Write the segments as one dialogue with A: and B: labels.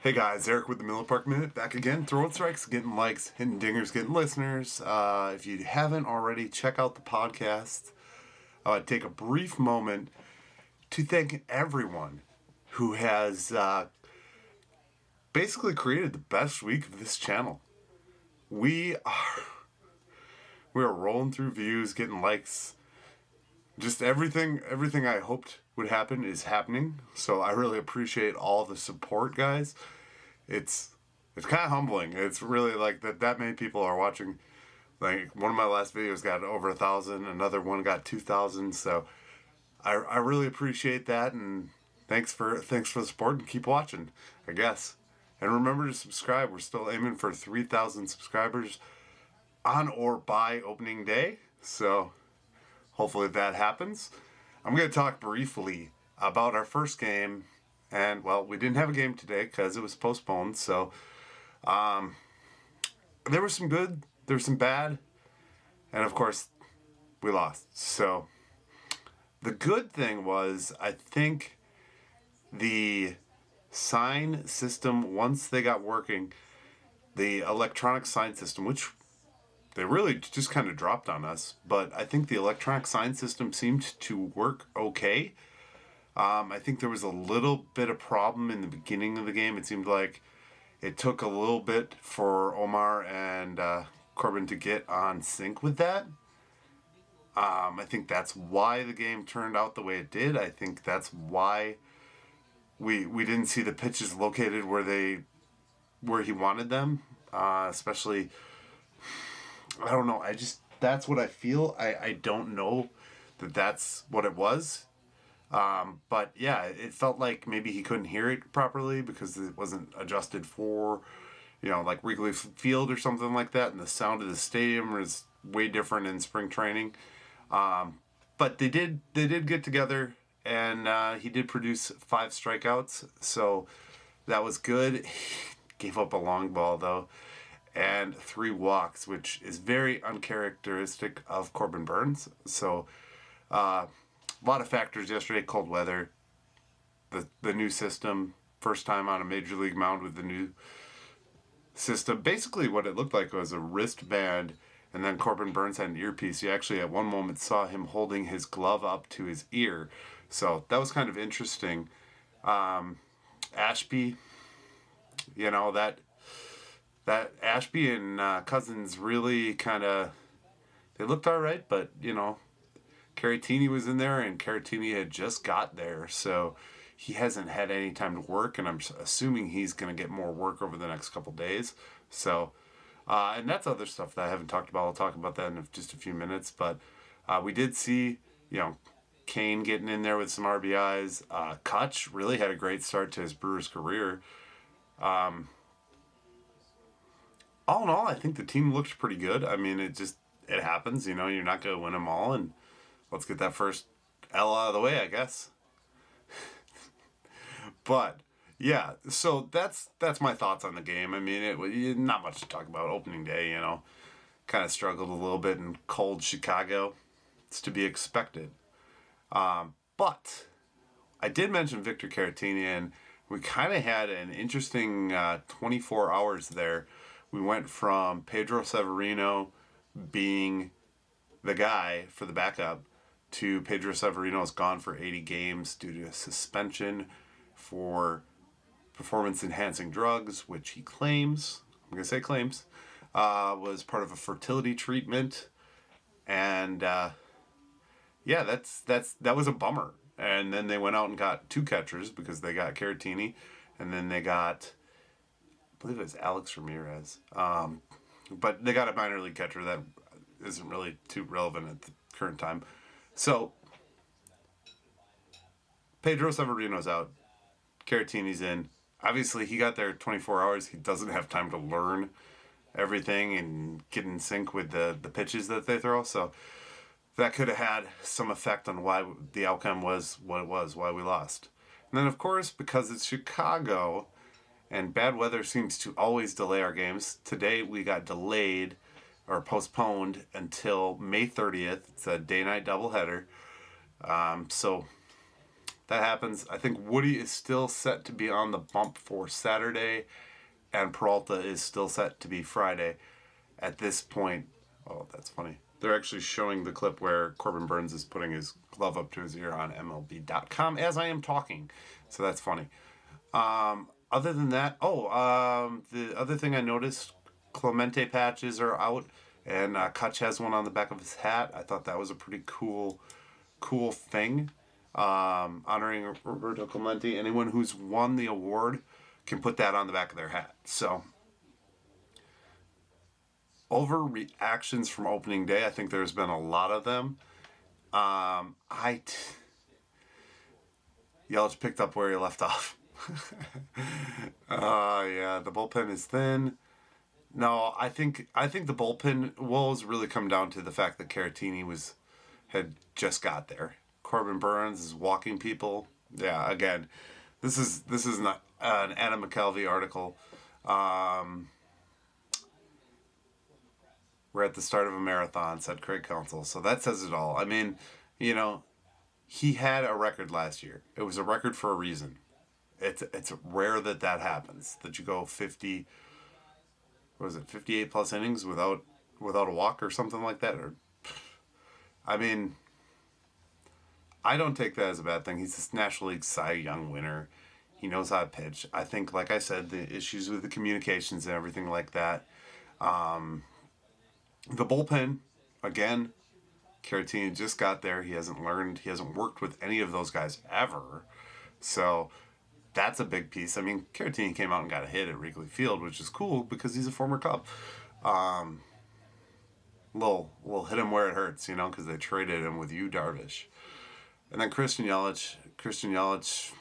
A: Hey guys, Eric with the Miller Park Minute, back again. Throwing strikes, getting likes, hitting dingers, getting listeners. If you haven't already, check out the podcast. Take a brief moment to thank everyone who has basically created the best week of this channel. We are rolling through views, getting likes. Just everything I hoped would happen is happening. So I really appreciate all the support, guys. It's kind of humbling. It's really like that many people are watching. Like, one of my last videos got over 1,000, another one got 2,000. So I really appreciate that, and thanks for the support, and keep watching, I guess. And remember to subscribe. We're still aiming for 3,000 subscribers on or by opening day. So hopefully that happens. I'm going to talk briefly about our first game. And, well, we didn't have a game today because it was postponed. So there was some good, there was some bad. And, of course, we lost. So the good thing was, I think the sign system, once they got working, the electronic sign system, which they really just kind of dropped on us, but I think the electronic sign system seemed to work okay. I think there was a little bit of problem in the beginning of the game. It seemed like it took a little bit for Omar and Corbin to get on sync with that. I think that's why the game turned out the way it did. I think that's why we didn't see the pitches located where he wanted them, especially. I don't know. That's what I feel. I don't know that that's what it was. But yeah, it felt like maybe he couldn't hear it properly because it wasn't adjusted for, like Wrigley Field or something like that. And the sound of the stadium is way different in spring training. But they did get together, and he did produce 5 strikeouts. So that was good. Gave up a long ball though, and 3 walks, which is very uncharacteristic of Corbin Burnes. So a lot of factors yesterday: cold weather, the new system, first time on a major league mound with the new system. Basically what it looked like was a wristband, and then Corbin Burnes had an earpiece. You actually at one moment saw him holding his glove up to his ear. So that was kind of interesting. Ashby, that Ashby and Cousins really kind of, they looked all right, but, Caratini was in there, and Caratini had just got there, so he hasn't had any time to work, and I'm assuming he's going to get more work over the next couple days. So, and that's other stuff that I haven't talked about. I'll talk about that in just a few minutes, but we did see, Kane getting in there with some RBIs. Kutch really had a great start to his Brewers career. All in all, I think the team looked pretty good. I mean, it happens, you're not going to win them all, and let's get that first L out of the way, I guess. But, yeah, so that's my thoughts on the game. I mean, not much to talk about. Opening day, kind of struggled a little bit in cold Chicago. It's to be expected. But I did mention Victor Caratini, and we kind of had an interesting 24 hours there. We went from Pedro Severino being the guy for the backup to Pedro Severino is gone for 80 games due to a suspension for performance-enhancing drugs, which he claims, I'm going to say claims, was part of a fertility treatment. And, yeah, that was a bummer. And then they went out and got 2 catchers because they got Caratini, and then they got, I believe it was Alex Ramirez. But they got a minor league catcher that isn't really too relevant at the current time. So, Pedro Severino's out. Caratini's in. Obviously, he got there 24 hours. He doesn't have time to learn everything and get in sync with the pitches that they throw. So, that could have had some effect on why the outcome was what it was, why we lost. And then, of course, because it's Chicago and bad weather seems to always delay our games, today we got delayed or postponed until May 30th. It's a day-night doubleheader. So that happens. I think Woody is still set to be on the bump for Saturday, and Peralta is still set to be Friday. At this point, oh, that's funny. They're actually showing the clip where Corbin Burns is putting his glove up to his ear on MLB.com as I am talking. So that's funny. Other than that, the other thing I noticed, Clemente patches are out, and Kutch has one on the back of his hat. I thought that was a pretty cool thing, honoring Roberto Clemente. Anyone who's won the award can put that on the back of their hat. So, overreactions from opening day, I think there's been a lot of them. Yelich picked up where he left off. Yeah, the bullpen is thin. No, I think the bullpen woes really come down to the fact that Caratini had just got there. Corbin Burns is walking people. Yeah, again, this is not an Adam McKelvey article. We're at the start of a marathon, said Craig Counsell. So that says it all. I mean, he had a record last year. It was a record for a reason. It's rare that happens, that you go 58 plus innings without a walk or something like that. Or, I mean, I don't take that as a bad thing. He's this National League Cy Young winner. He knows how to pitch. I think, like I said, the issues with the communications and everything like that. The bullpen, again, Caratini just got there. He hasn't worked with any of those guys ever. So that's a big piece. I mean, Caratini came out and got a hit at Wrigley Field, which is cool because he's a former Cub. Little hit him where it hurts, because they traded him with Yu Darvish. And then Christian Yelich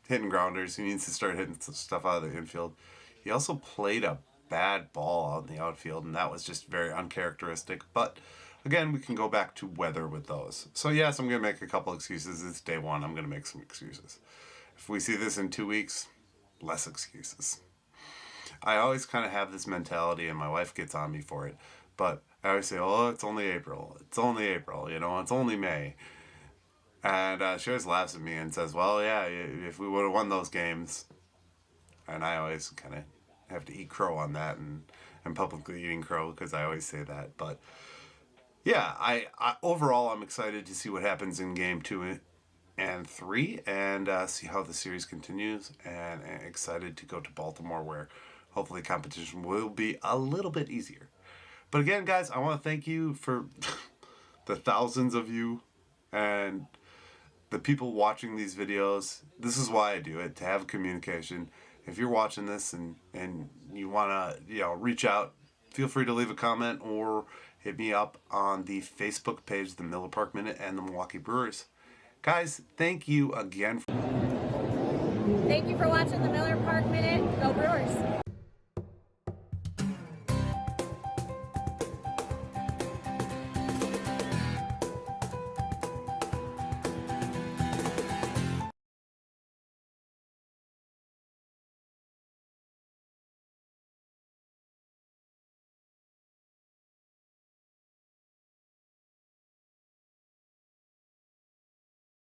A: hitting grounders. He needs to start hitting some stuff out of the infield. He also played a bad ball out in the outfield, and that was just very uncharacteristic. But again, we can go back to weather with those. So yes, I'm going to make a couple excuses. It's day one. I'm going to make some excuses. If we see this in 2 weeks, less excuses. I always kind of have this mentality, and my wife gets on me for it. But I always say, oh, it's only April. It's only April, it's only May. And she always laughs at me and says, well, yeah, if we would have won those games. And I always kind of have to eat crow on that, and publicly eating crow because I always say that. But yeah, I overall I'm excited to see what happens in game 2 and 3 and see how the series continues, and excited to go to Baltimore where hopefully competition will be a little bit easier. But again, guys, I want to thank you for the thousands of you and the people watching these videos. This is why I do it, to have communication. If you're watching this and you want to reach out, feel free to leave a comment or hit me up on the Facebook page, the Miller Park Minute and the Milwaukee Brewers. Guys, thank you again.
B: Thank you for watching the Miller Park Minute. Go Brewers!